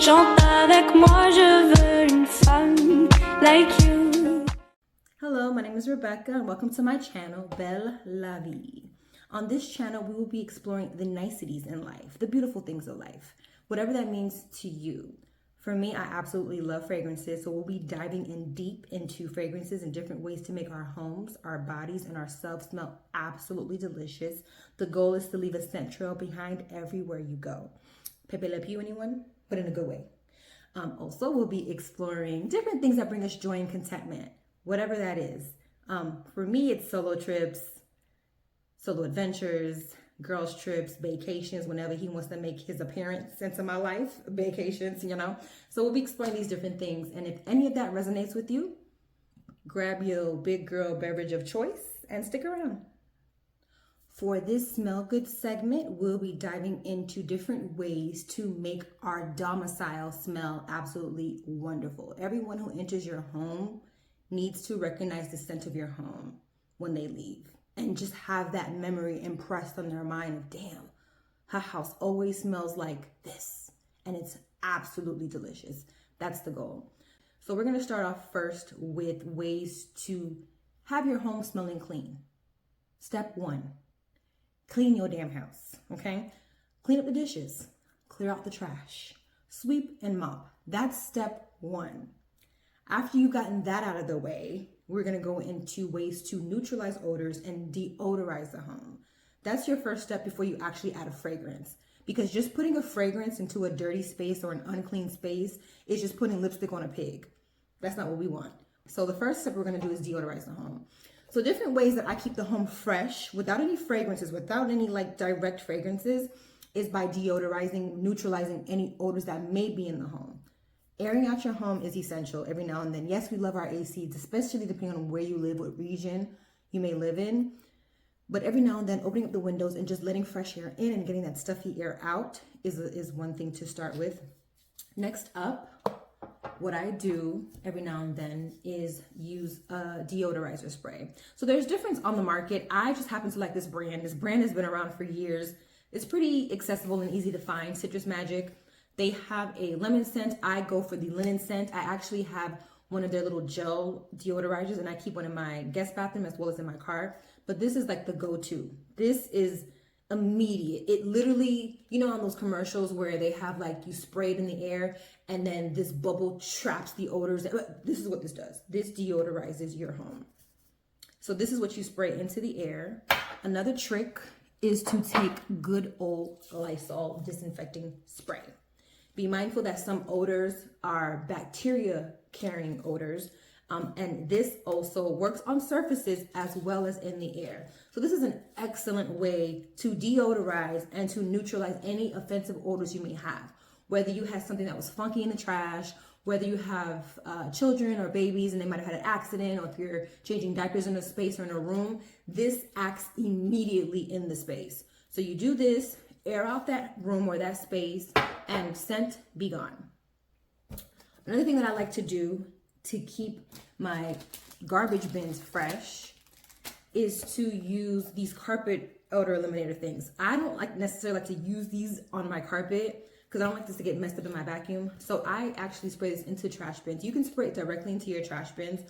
Chante avec moi, je veux une femme like you. Hello, my name is Rebecca and welcome to my channel, Belle La Vie. On this channel, we will be exploring the niceties in life, the beautiful things of life, whatever that means to you. For me, I absolutely love fragrances, so we'll be diving in deep into fragrances and different ways to make our homes, our bodies, and ourselves smell absolutely delicious. The goal is to leave a scent trail behind everywhere you go. Pepe Le Pew, anyone? But in a good way. Also, we'll be exploring different things that bring us joy and contentment, whatever that is. For me, it's solo trips, solo adventures, girls trips, vacations, whenever he wants to make his appearance into my life, vacations, you know. So we'll be exploring these different things. And if any of that resonates with you, grab your big girl beverage of choice and stick around. For this Smell Good segment, we'll be diving into different ways to make our domicile smell absolutely wonderful. Everyone who enters your home needs to recognize the scent of your home when they leave and just have that memory impressed on their mind of, damn, her house always smells like this and it's absolutely delicious. That's the goal. So we're going to start off first with ways to have your home smelling clean. Step 1. Clean your damn house, okay? Clean up the dishes, clear out the trash, sweep and mop. That's step 1. After you've gotten that out of the way, we're gonna go into ways to neutralize odors and deodorize the home. That's your first step before you actually add a fragrance. Because just putting a fragrance into a dirty space or an unclean space is just putting lipstick on a pig. That's not what we want. So the first step we're gonna do is deodorize the home. So different ways that I keep the home fresh without any fragrances, without any like direct fragrances, is by deodorizing, neutralizing any odors that may be in the home. Airing out your home is essential every now and then. Yes, we love our ACs, especially depending on where you live, what region you may live in. But every now and then, opening up the windows and just letting fresh air in and getting that stuffy air out is one thing to start with. Next up, what I do every now and then is use a deodorizer spray. So there's difference on the market. I just happen to like this brand. This brand has been around for years. It's pretty accessible and easy to find, Citrus Magic. They have a lemon scent. I go for the linen scent. I actually have one of their little gel deodorizers and I keep one in my guest bathroom as well as in my car. But this is like the go-to. This is immediate. It literally, you know, on those commercials where they have like you spray it in the air and then this bubble traps the odors. This is what this does. This deodorizes your home. So this is what you spray into the air. Another trick is to take good old Lysol disinfecting spray. Be mindful that some odors are bacteria carrying odors. And this also works on surfaces as well as in the air. So this is an excellent way to deodorize and to neutralize any offensive odors you may have. Whether you had something that was funky in the trash, whether you have children or babies and they might have had an accident, or if you're changing diapers in a space or in a room, this acts immediately in the space. So you do this, air out that room or that space, and scent be gone. Another thing that I like to do to keep my garbage bins fresh is to use these carpet odor eliminator things. I don't necessarily like to use these on my carpet because I don't like this to get messed up in my vacuum. So I actually spray this into trash bins. You can spray it directly into your trash bins.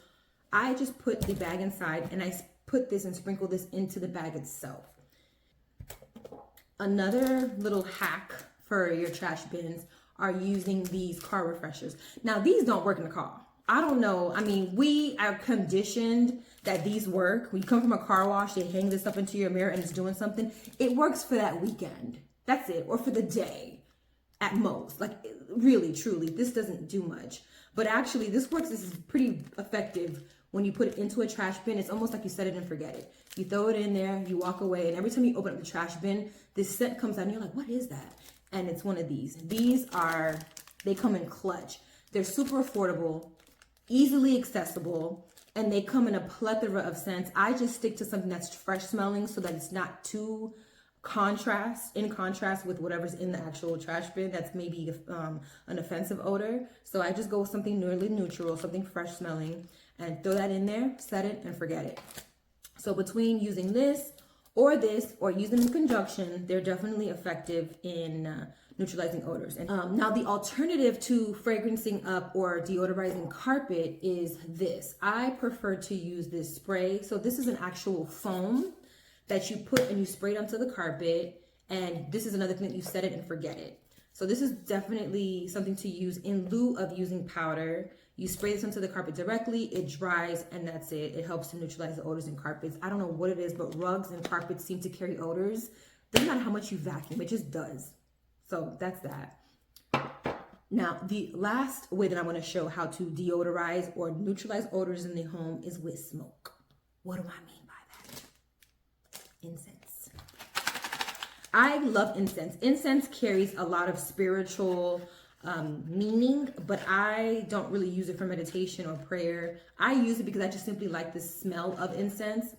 I just put the bag inside and I put this and sprinkle this into the bag itself. Another little hack for your trash bins are using these car refreshers. Now these don't work in the car. I don't know. I mean, we are conditioned that these work. When you come from a car wash, they hang this up into your mirror and it's doing something. It works for that weekend. That's it. Or for the day at most. Like really, truly, this doesn't do much. But actually this works. This is pretty effective when you put it into a trash bin. It's almost like you set it and forget it. You throw it in there, you walk away, and every time you open up the trash bin, this scent comes out and you're like, what is that? And it's one of these. They come in clutch. They're super affordable, easily accessible, and they come in a plethora of scents. I just stick to something that's fresh smelling so that it's not too in contrast with whatever's in the actual trash bin that's maybe an offensive odor. So I just go with something nearly neutral, something fresh smelling, and throw that in there, set it, and forget it. So between using this or use them in conjunction, they're definitely effective in neutralizing odors. And now the alternative to fragrancing up or deodorizing carpet is this. I prefer to use this spray. So this is an actual foam that you put and you spray it onto the carpet. And this is another thing that you set it and forget it. So this is definitely something to use in lieu of using powder. You spray this onto the carpet directly, it dries, and that's it. It helps to neutralize the odors in carpets. I don't know what it is, but rugs and carpets seem to carry odors. Doesn't matter how much you vacuum, it just does. So that's that. Now, the last way that I want to show how to deodorize or neutralize odors in the home is with smoke. What do I mean by that? Incense. I love incense. Incense carries a lot of spiritual meaning, but I don't really use it for meditation or prayer. I use it because I just simply like the smell of incense,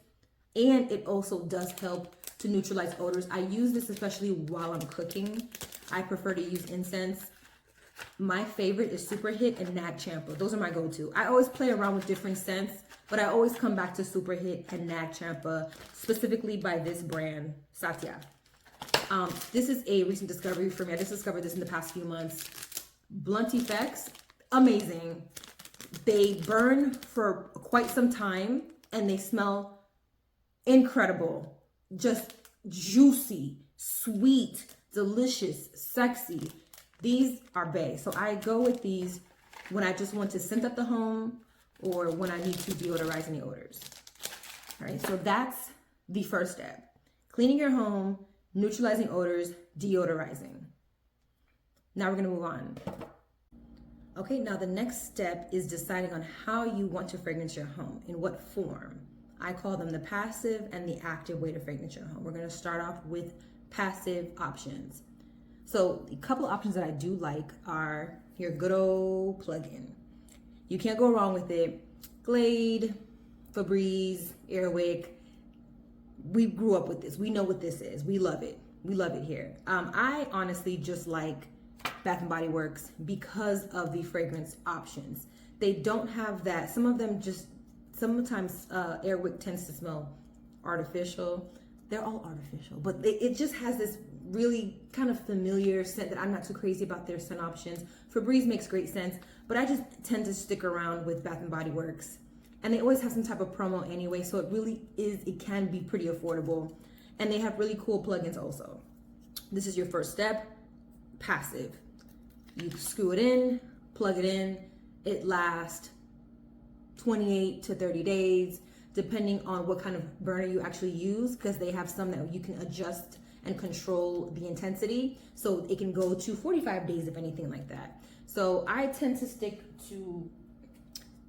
and it also does help to neutralize odors. I use this especially while I'm cooking. I prefer to use incense. My favorite is Super Hit and Nag Champa. Those are my go-to. I always play around with different scents, but I always come back to Super Hit and Nag Champa, specifically by this brand, Satya. This is a recent discovery for me. I just discovered this in the past few months. Blunt effects, amazing. They burn for quite some time and they smell incredible. Just juicy, sweet, delicious, sexy. These are bae. So I go with these when I just want to scent up the home or when I need to deodorize any odors. All right, so that's the first step. Cleaning your home, neutralizing odors, deodorizing. Now we're gonna move on. Okay, now the next step is deciding on how you want to fragrance your home, in what form. I call them the passive and the active way to fragrance your home. We're gonna start off with passive options. So a couple of options that I do like are your good old plug-in. You can't go wrong with it. Glade, Febreze, Airwick. We grew up with this. We know what this is. We love it. We love it here. I honestly just like Bath and Body Works because of the fragrance options. They don't have that. Some of them just, sometimes Airwick tends to smell artificial. They're all artificial, but it just has this really kind of familiar scent that I'm not too crazy about their scent options. Febreze makes great sense, but I just tend to stick around with Bath and Body Works. And they always have some type of promo anyway, so it can be pretty affordable. And they have really cool plugins also. This is your first step, passive. You screw it in, plug it in, it lasts 28 to 30 days, depending on what kind of burner you actually use, because they have some that you can adjust and control the intensity. So it can go to 45 days, if anything like that. So I tend to stick to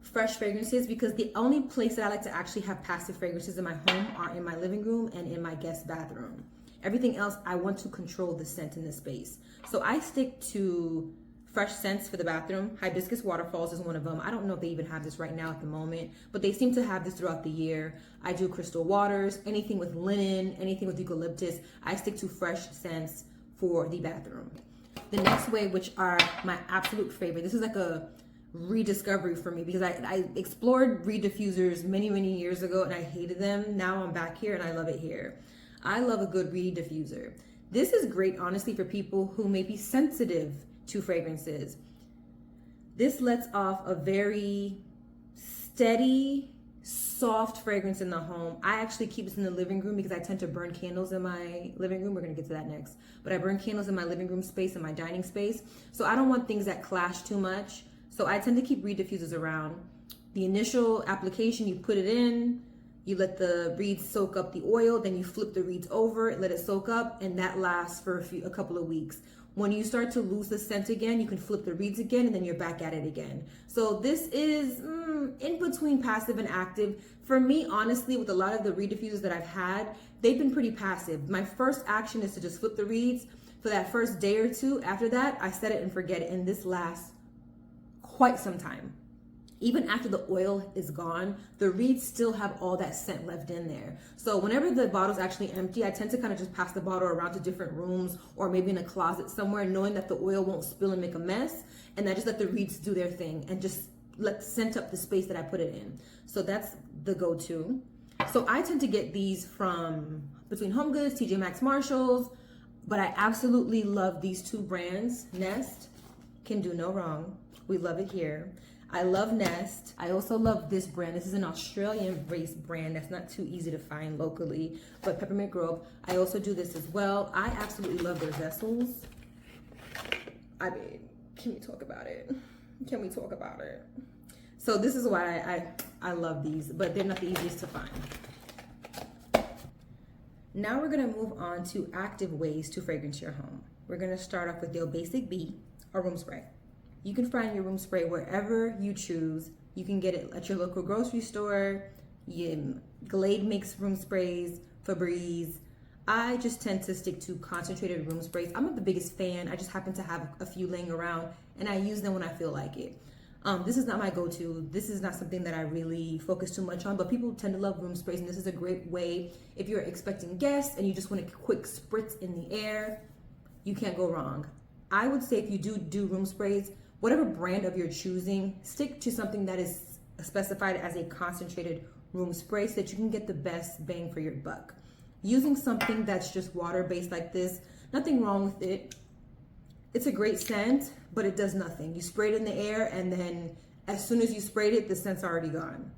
fresh fragrances because the only place that I like to actually have passive fragrances in my home are in my living room and in my guest bathroom. Everything else, I want to control the scent in the space. So I stick to fresh scents for the bathroom. Hibiscus Waterfalls is one of them. I don't know if they even have this right now at the moment, but they seem to have this throughout the year. I do Crystal Waters, anything with linen, anything with eucalyptus. I stick to fresh scents for the bathroom. The next way, which are my absolute favorite, this is like a rediscovery for me because I explored reed diffusers many years ago and I hated them. Now I'm back here and I love it here. I love a good reed diffuser. This is great, honestly, for people who may be sensitive to fragrances. This lets off a very steady, soft fragrance in the home. I actually keep this in the living room because I tend to burn candles in my living room. We're gonna get to that next. But I burn candles in my living room space and my dining space. So I don't want things that clash too much. So I tend to keep reed diffusers around. The initial application, you put it in, you let the reeds soak up the oil, then you flip the reeds over, let it soak up, and that lasts for a couple of weeks. When you start to lose the scent again, you can flip the reeds again, and then you're back at it again. So this is in between passive and active. For me, honestly, with a lot of the reed diffusers that I've had, they've been pretty passive. My first action is to just flip the reeds for that first day or two. After that, I set it and forget it, and this lasts quite some time. Even after the oil is gone, the reeds still have all that scent left in there. So whenever the bottle's actually empty, I tend to kind of just pass the bottle around to different rooms or maybe in a closet somewhere, knowing that the oil won't spill and make a mess. And I just let the reeds do their thing and just let scent up the space that I put it in. So that's the go-to. So I tend to get these from between HomeGoods, TJ Maxx, Marshalls. But I absolutely love these two brands. Nest can do no wrong. We love it here. I love Nest. I also love this brand. This is an Australian-based brand that's not too easy to find locally, but Peppermint Grove. I also do this as well. I absolutely love their vessels. I mean, can we talk about it? Can we talk about it? So this is why I love these, but they're not the easiest to find. Now we're gonna move on to active ways to fragrance your home. We're gonna start off with your basic B, or room spray. You can find your room spray wherever you choose. You can get it at your local grocery store. Glade makes room sprays, Febreze. I just tend to stick to concentrated room sprays. I'm not the biggest fan. I just happen to have a few laying around and I use them when I feel like it. This is not my go-to. This is not something that I really focus too much on, but people tend to love room sprays, and this is a great way if you're expecting guests and you just want a quick spritz in the air. You can't go wrong. I would say if you do room sprays, whatever brand of your choosing, stick to something that is specified as a concentrated room spray so that you can get the best bang for your buck. Using something that's just water-based like this, nothing wrong with it. It's a great scent, but it does nothing. You spray it in the air, and then as soon as you sprayed it, the scent's already gone.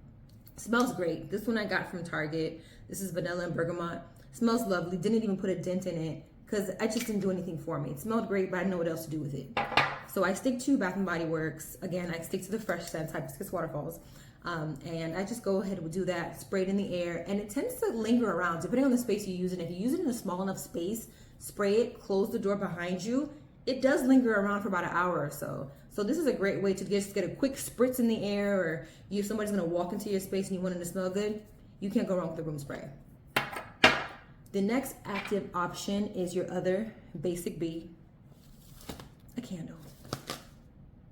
It smells great. This one I got from Target. This is vanilla and bergamot. Smells lovely. Didn't even put a dent in it because I just didn't do anything for me. It smelled great, but I didn't know what else to do with it. So I stick to Bath & Body Works. Again, I stick to the fresh scent, Hibiscus Waterfalls. And I just go ahead and do that, spray it in the air, and it tends to linger around depending on the space you use it. If you use it in a small enough space, spray it, close the door behind you, it does linger around for about an hour or so. So this is a great way to just get a quick spritz in the air, or somebody's gonna walk into your space and you want it to smell good, you can't go wrong with the room spray. The next active option is your other basic B, a candle.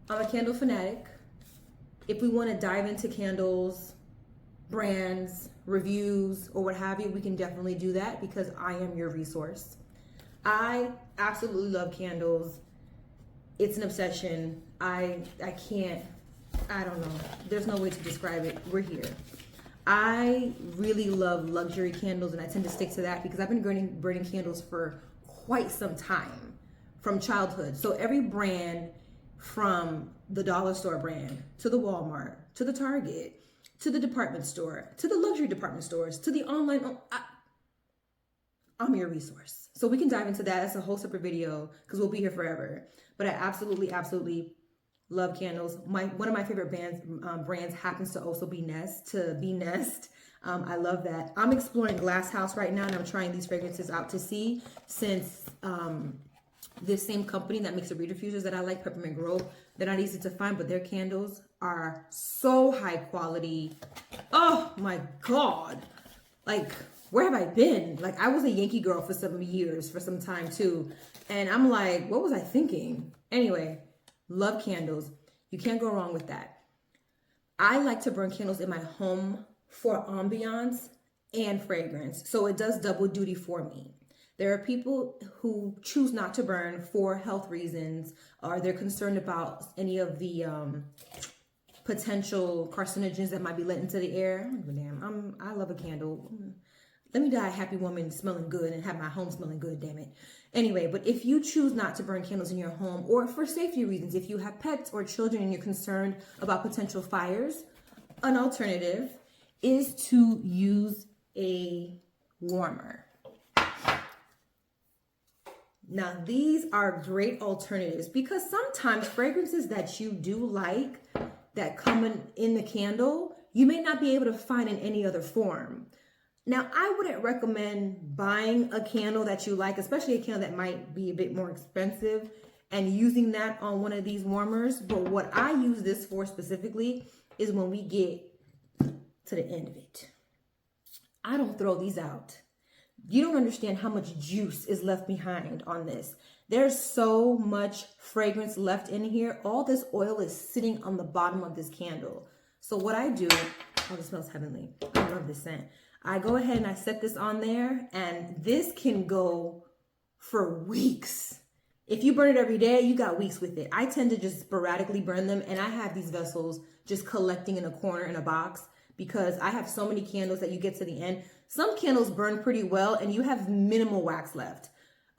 I'm a candle fanatic. If we want to dive into candles, brands, reviews, or what have you, we can definitely do that because I am your resource. I absolutely love candles. It's an obsession. I don't know. There's no way to describe it. We're here. I really love luxury candles, and I tend to stick to that because I've been burning candles for quite some time, from childhood. So every brand, from the dollar store brand to the Walmart to the Target to the department store to the luxury department stores to the online, I'm your resource. So we can dive into that. That's a whole separate video because we'll be here forever. But I absolutely love candles. One of my favorite brands happens to also be Nest. I love that. I'm exploring Glass House right now, and I'm trying these fragrances out to see, since this same company that makes the reed diffusers that I like, Peppermint Grove, they're not easy to find, but their candles are so high quality. Oh my God. Like, where have I been? Like, I was a Yankee girl for some years, for some time too. And I'm like, what was I thinking? Anyway, love candles. You can't go wrong with that. I like to burn candles in my home for ambiance and fragrance. So it does double duty for me. There are people who choose not to burn for health reasons, or they're concerned about any of the potential carcinogens that might be let into the air. I don't give a damn. I love a candle. Let me die a happy woman smelling good and have my home smelling good, damn it. Anyway, but if you choose not to burn candles in your home, or for safety reasons, if you have pets or children and you're concerned about potential fires, an alternative is to use a warmer. Now, these are great alternatives because sometimes fragrances that you do like that come in the candle, you may not be able to find in any other form. Now, I wouldn't recommend buying a candle that you like, especially a candle that might be a bit more expensive, and using that on one of these warmers. But what I use this for specifically is when we get to the end of it. I don't throw these out. You don't understand how much juice is left behind on this. There's so much fragrance left in here. All this oil is sitting on the bottom of this candle. So what I do, oh, it smells heavenly. I love this scent. I go ahead and I set this on there, and this can go for weeks. If you burn it every day, you got weeks with it. I tend to just sporadically burn them, and I have these vessels just collecting in a corner in a box because I have so many candles that you get to the end. Some candles burn pretty well and you have minimal wax left.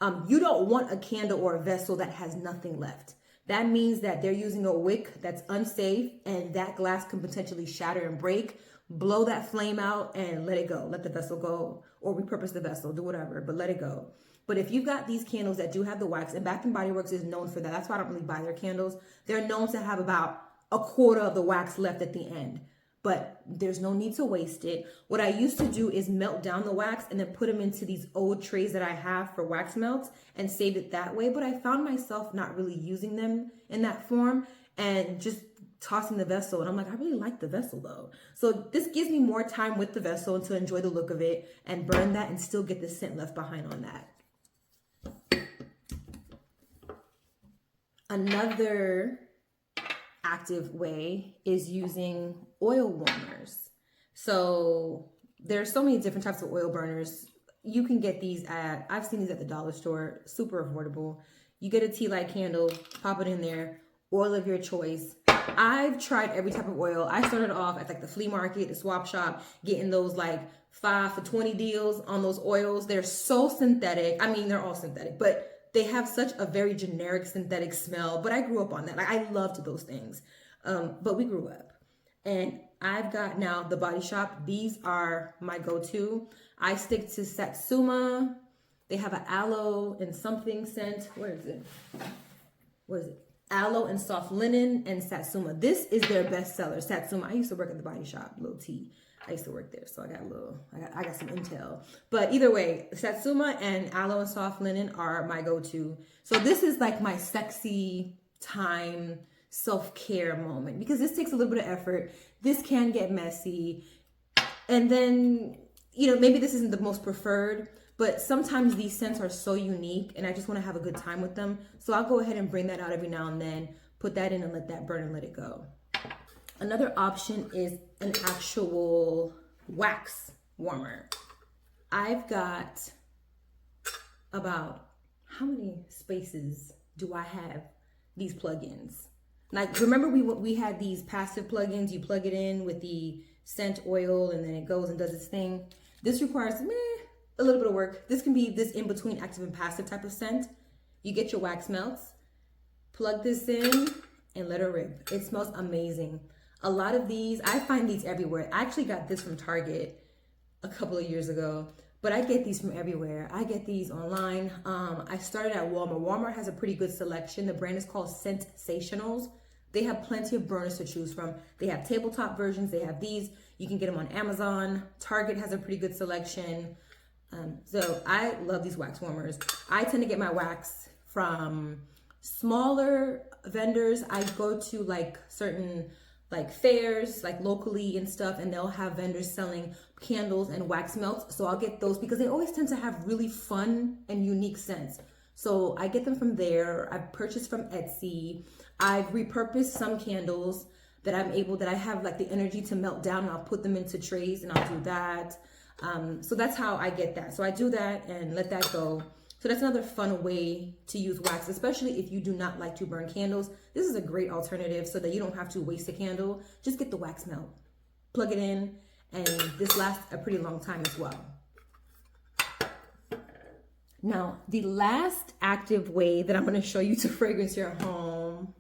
You don't want a candle or a vessel that has nothing left. That means that they're using a wick that's unsafe, and that glass can potentially shatter and break. Blow that flame out and let it go. Let the vessel go, or repurpose the vessel, do whatever, but let it go. But if you've got these candles that do have the wax, and Bath and Body Works is known for that. That's why I don't really buy their candles. They're known to have about a quarter of the wax left at the end. But there's no need to waste it. What I used to do is melt down the wax and then put them into these old trays that I have for wax melts and save it that way. But I found myself not really using them in that form and just tossing the vessel. And I'm like, I really like the vessel though. So this gives me more time with the vessel and to enjoy the look of it and burn that and still get the scent left behind on that. Another active way is using oil warmers. So there's so many different types of oil burners. You can get these I've seen these at the dollar store, super affordable. You get a tea light candle, pop it in there, oil of your choice. I've tried every type of oil. I started off at like the flea market, the swap shop, getting those like 5 for 20 deals on those oils. They're so synthetic. I mean, they're all synthetic, but they have such a very generic synthetic smell. But I grew up on that. Like, I loved those things. But we grew up. And I've got now the Body Shop. These are my go-to. I stick to Satsuma. They have an aloe and something scent. Where is it? What is it? Aloe and soft linen and Satsuma. This is their best seller, Satsuma. I used to work at the Body Shop, little T. I used to work there, so I got some intel. But either way, Satsuma and aloe and soft linen are my go-to. So this is like my sexy time self-care moment because this takes a little bit of effort. This can get messy. And then, you know, maybe this isn't the most preferred, but sometimes these scents are so unique and I just want to have a good time with them. So I'll go ahead and bring that out every now and then, put that in and let that burn and let it go. Another option is an actual wax warmer. I've got about, how many spaces do I have these plugins? Like, remember we had these passive plugins, you plug it in with the scent oil and then it goes and does its thing. This requires a little bit of work. This can be this in between active and passive type of scent. You get your wax melts, plug this in and let it rip. It smells amazing. A lot of these, I find these everywhere. I actually got this from Target a couple of years ago, but I get these from everywhere. I get these online. I started at Walmart. Walmart has a pretty good selection. The brand is called Scentsationals. They have plenty of burners to choose from. They have tabletop versions. They have these. You can get them on Amazon. Target has a pretty good selection. So I love these wax warmers. I tend to get my wax from smaller vendors. I go to like certain like fairs, like locally and stuff, and they'll have vendors selling candles and wax melts. So I'll get those because they always tend to have really fun and unique scents. So I get them from there. I've purchased from Etsy. I've repurposed some candles that I have like the energy to melt down, and I'll put them into trays and I'll do that. So that's how I get that. So I do that and let that go. So that's another fun way to use wax, especially if you do not like to burn candles. This is a great alternative so that you don't have to waste a candle. Just get the wax melt, plug it in, and this lasts a pretty long time as well. Now, the last active way that I'm going to show you to fragrance your home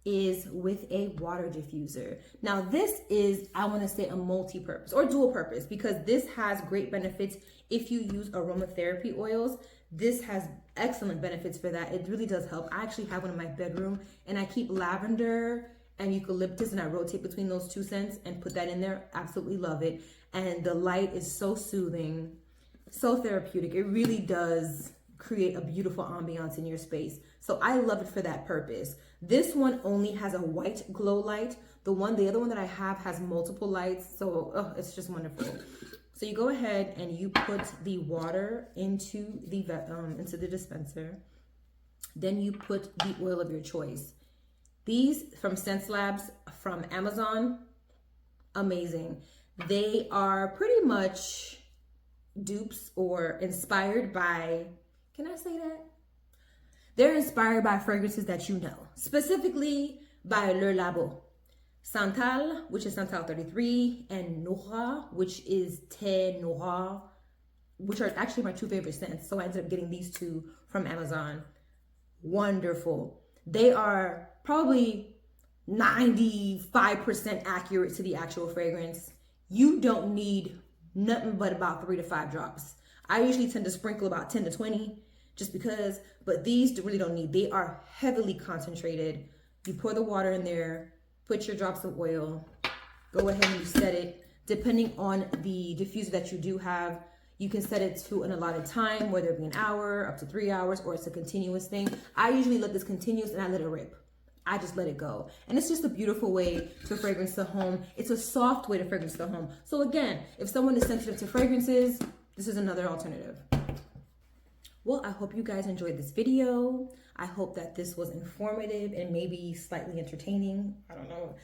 is with a water diffuser. Now, this is, I want to say, a multi-purpose or dual purpose because this has great benefits if you use aromatherapy oils. This has excellent benefits for that. It really does help. I actually have one in my bedroom and I keep lavender and eucalyptus and I rotate between those two scents and put that in there. Absolutely love it. And the light is so soothing, so therapeutic. It really does create a beautiful ambiance in your space. So I love it for that purpose. This one only has a white glow light. The other one that I have has multiple lights. So it's just wonderful. So you go ahead and you put the water into the dispenser. Then you put the oil of your choice. These from Sense Labs from Amazon, amazing. They are pretty much dupes or inspired by, can I say that? They're inspired by fragrances that you know, specifically by Le Labo. Santal, which is Santal 33, and Noura, which is Thé Noir. which are actually my two favorite scents. So I ended up getting these two from Amazon. Wonderful. They are probably 95% accurate to the actual fragrance. You don't need nothing but about 3 to 5 drops. I usually tend to sprinkle about 10 to 20 just because, but these really don't need. They are heavily concentrated. You pour the water in there, put your drops of oil, go ahead and you set it. Depending on the diffuser that you do have, you can set it to an allotted time, whether it be an hour, up to 3 hours, or it's a continuous thing. I usually let this continuous and I let it rip. I just let it go. And it's just a beautiful way to fragrance the home. It's a soft way to fragrance the home. So again, if someone is sensitive to fragrances, this is another alternative. Well, I hope you guys enjoyed this video. I hope that this was informative and maybe slightly entertaining. I don't know.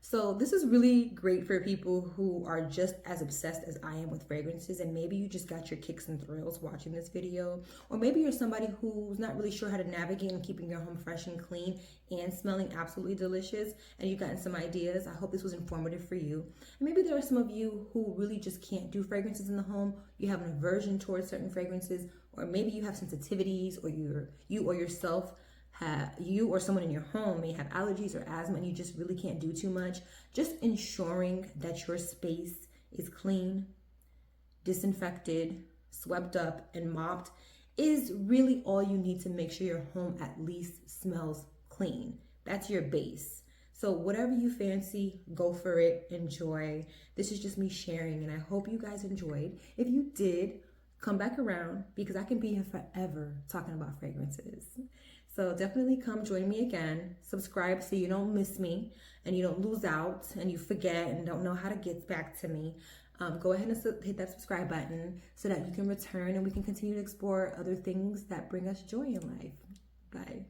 So this is really great for people who are just as obsessed as I am with fragrances, and maybe you just got your kicks and thrills watching this video, or maybe you're somebody who's not really sure how to navigate in keeping your home fresh and clean and smelling absolutely delicious, and you've gotten some ideas. I hope this was informative for you. And maybe there are some of you who really just can't do fragrances in the home. You have an aversion towards certain fragrances, or maybe you have sensitivities, or you or yourself you or someone in your home may have allergies or asthma and you just really can't do too much. Just ensuring that your space is clean, disinfected, swept up, and mopped is really all you need to make sure your home at least smells clean. That's your base. So whatever you fancy, go for it, enjoy. This is just me sharing, and I hope you guys enjoyed. If you did, come back around because I can be here forever talking about fragrances. So definitely come join me again. Subscribe so you don't miss me and you don't lose out and you forget and don't know how to get back to me. Go ahead and hit that subscribe button so that you can return and we can continue to explore other things that bring us joy in life. Bye.